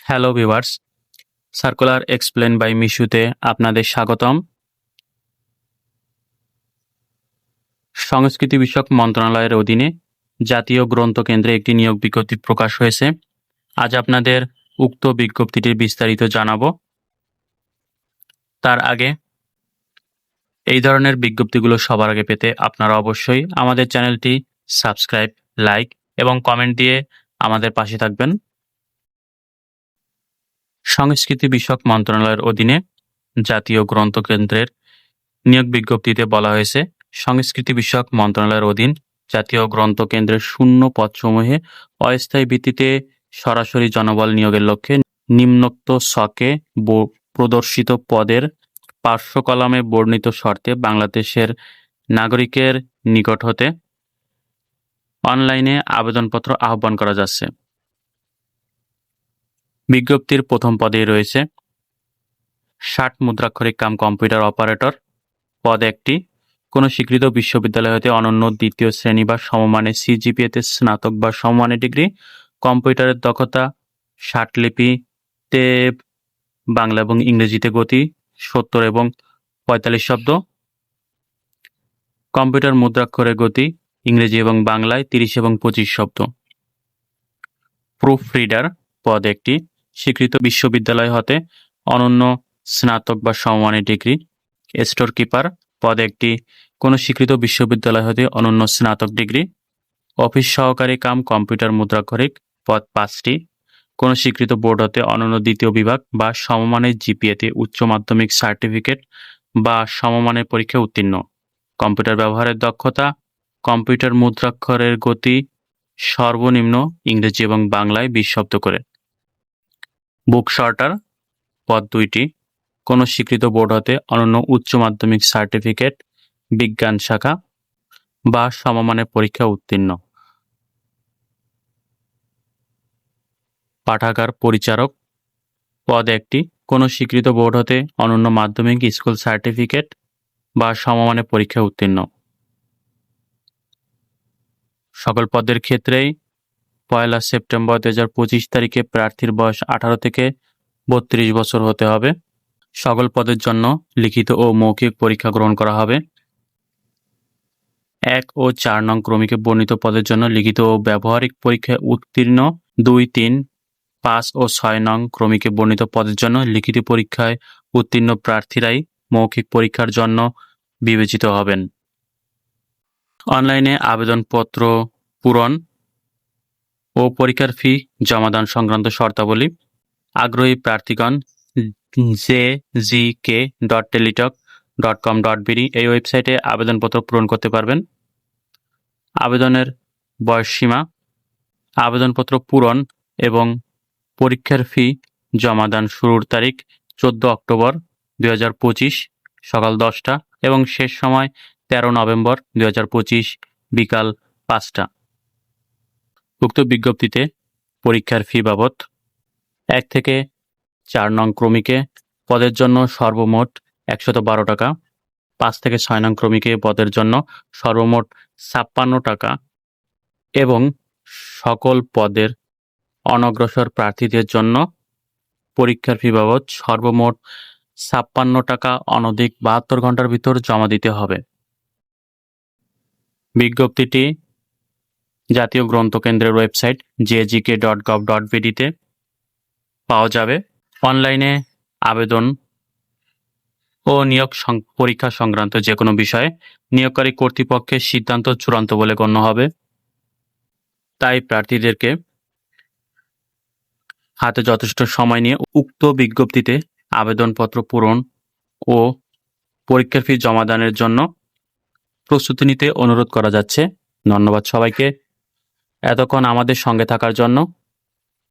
Hello viewers, circular explain by মিশুতে আপনাদের স্বাগতম। সংস্কৃতি বিষয়ক মন্ত্রণালয়ের অধীনে জাতীয় গ্রন্থ কেন্দ্রে একটি নিয়োগ বিজ্ঞপ্তি প্রকাশ হয়েছে। আজ আপনাদের উক্ত বিজ্ঞপ্তিটির বিস্তারিত জানাবো। তার আগে এই ধরনের বিজ্ঞপ্তিগুলো সবার আগে পেতে আপনারা অবশ্যই আমাদের চ্যানেলটি সাবস্ক্রাইব, লাইক এবং কমেন্ট দিয়ে আমাদের পাশে থাকবেন। সংস্কৃতি বিষয়ক মন্ত্রণালয়ের অধীনে জাতীয় গ্রন্থ কেন্দ্রের নিয়োগ বিজ্ঞপ্তিতে বলা হয়েছে, সংস্কৃতি বিষয়ক মন্ত্রণালয়ের অধীন জাতীয় গ্রন্থ কেন্দ্রের শূন্য পদসমূহে অস্থায়ী ভিত্তিতে সরাসরি জনবল নিয়োগের লক্ষ্যে নিম্নোক্ত ছকে প্রদর্শিত পদের পার্শ্ব কলামে বর্ণিত শর্তে বাংলাদেশের নাগরিকের নিকট হতে অনলাইনে আবেদনপত্র আহ্বান করা যাচ্ছে। বিজ্ঞপ্তির প্রথম পদেই রয়েছে 60 মুদ্রাক্ষরিক কাম কম্পিউটার অপারেটর পদ একটি। কোনো স্বীকৃত বিশ্ববিদ্যালয় হতে অনন্য দ্বিতীয় শ্রেণী বা সমমানের সিজিপিএতে স্নাতক বা সমমানের ডিগ্রি, কম্পিউটারের দক্ষতা 60 লিপিতে বাংলা এবং ইংরেজিতে গতি 70 এবং 45 শব্দ, কম্পিউটার মুদ্রাক্ষরে গতি ইংরেজি এবং বাংলায় 30 এবং 25 শব্দ। প্রুফ রিডার পদ একটি। স্বীকৃত বিশ্ববিদ্যালয় হতে অনন্য স্নাতক বা সমমানের ডিগ্রি। স্টোর কিপার পদ একটি। কোনো স্বীকৃত বিশ্ববিদ্যালয় হতে অনন্য স্নাতক ডিগ্রি। অফিস সহকারী কাম কম্পিউটার মুদ্রাক্ষরিক পদ 5টি। কোনো স্বীকৃত বোর্ড হতে অনন্য দ্বিতীয় বিভাগ বা সমমানের জিপিএতে উচ্চ মাধ্যমিক সার্টিফিকেট বা সমমানের পরীক্ষা উত্তীর্ণ। কম্পিউটার ব্যবহারের দক্ষতা, কম্পিউটার মুদ্রাক্ষরের গতি সর্বনিম্ন ইংরেজি এবং বাংলায় 20 শব্দ করে। বুক শর্টার পদ 2টি। কোনো স্বীকৃত বোর্ড হতে অনন্য উচ্চ মাধ্যমিক সার্টিফিকেট বিজ্ঞান শাখা বা সমমানের পরীক্ষা উত্তীর্ণ। পাঠাগার পরিচারক পদ একটি। কোনো স্বীকৃত বোর্ড হতে অনন্য মাধ্যমিক স্কুল সার্টিফিকেট বা সমমানের পরীক্ষা উত্তীর্ণ। সকল পদের ক্ষেত্রেই 1 সেপ্টেম্বর 2025 তারিখে প্রার্থীর বয়স 18 থেকে 32 বছর হতে হবে। সকল পদের জন্য লিখিত ও মৌখিক পরীক্ষা গ্রহণ করা হবে। 1 ও 4 নং ক্রমিকে বর্ণিত পদের জন্য লিখিত ও ব্যবহারিক পরীক্ষায় উত্তীর্ণ 2, 3, 5 ও 6 নং ক্রমিকে বর্ণিত পদের জন্য লিখিত পরীক্ষায় উত্তীর্ণ প্রার্থীরাই মৌখিক পরীক্ষার জন্য বিবেচিত হবেন। অনলাইনে আবেদনপত্র পূরণ ও পরীক্ষার ফি জমাদান সংক্রান্ত শর্তাবলী। আগ্রহী প্রার্থীগণ jgk.teletalk.com.bd এই ওয়েবসাইটে আবেদনপত্র পূরণ করতে পারবেন। আবেদনের বয়সসীমা, আবেদনপত্র পূরণ এবং পরীক্ষার ফি জমাদান শুরুর তারিখ 14 অক্টোবর 2025 সকাল 10টা এবং শেষ সময় 13 নভেম্বর 2025 বিকাল 5টা। উক্ত বিজ্ঞপ্তিতে পরীক্ষার ফি বাবদ 1 থেকে 4 নং ক্রমিকে পদের জন্য সর্বমোট 112 টাকা, 5 থেকে 6 নং ক্রমিকে পদের জন্য সর্বমোট 56 টাকা এবং সকল পদের অনগ্রসর প্রার্থীদের জন্য পরীক্ষার ফি বাবদ সর্বমোট 56 টাকা অনধিক 72 ঘন্টার ভিতর জমা দিতে হবে। বিজ্ঞপ্তিটি জাতীয় গ্রন্থ কেন্দ্রের ওয়েবসাইট jgk.gov.bd তে পাওয়া যাবে। অনলাইনে আবেদন ও নিয়োগ পরীক্ষা সংক্রান্ত যে কোনো বিষয়ে নিয়োগকারী কর্তৃপক্ষের সিদ্ধান্ত চূড়ান্ত বলে গণ্য হবে। তাই প্রার্থীদেরকে হাতে যথেষ্ট সময় নিয়ে উক্ত বিজ্ঞপ্তিতে আবেদনপত্র পূরণ ও পরীক্ষার ফি জমাদানের জন্য প্রস্তুতি নিতে অনুরোধ করা যাচ্ছে। ধন্যবাদ সবাইকে এতক্ষণ আমাদের সঙ্গে থাকার জন্য।